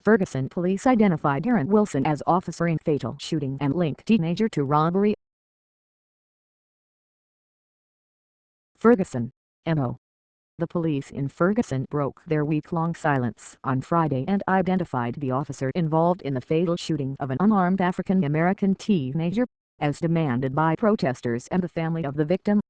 Ferguson police identified Darren Wilson as officer in fatal shooting and linked teenager to robbery. Ferguson, MO. The police in Ferguson broke their week-long silence on Friday and identified the officer involved in the fatal shooting of an unarmed African-American teenager, as demanded by protesters and the family of the victim.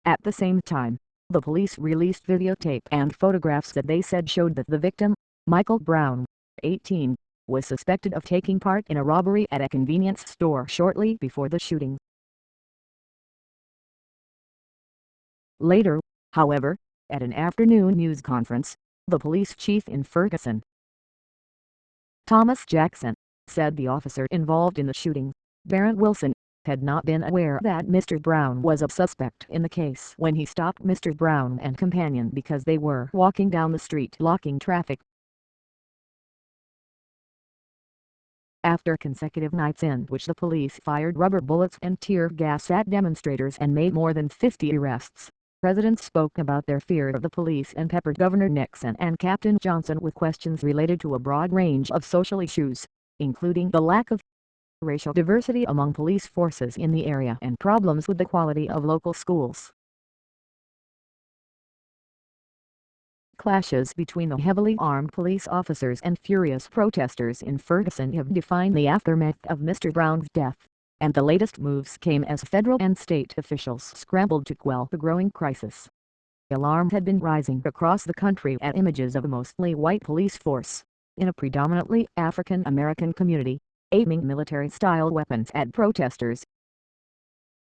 At the same time, the police released videotape and photographs that they said showed that the victim, Michael Brown, 18, was suspected of taking part in a robbery at a convenience store shortly before the shooting. Later, however, at an afternoon news conference, the police chief in Ferguson, Thomas Jackson, said the officer involved in the shooting, Darren Wilson, had not been aware that Mr. Brown was a suspect in the case when he stopped Mr. Brown and companion because they were walking down the street blocking traffic. After consecutive nights in which the police fired rubber bullets and tear gas at demonstrators and made more than 50 arrests, residents spoke about their fear of the police and peppered Governor Nixon and Captain Johnson with questions related to a broad range of social issues, including the lack of racial diversity among police forces in the area and problems with the quality of local schools. Clashes between the heavily armed police officers and furious protesters in Ferguson have defined the aftermath of Mr. Brown's death, and the latest moves came as federal and state officials scrambled to quell the growing crisis. Alarm had been rising across the country at images of a mostly white police force, in a predominantly African American community, aiming military-style weapons at protesters,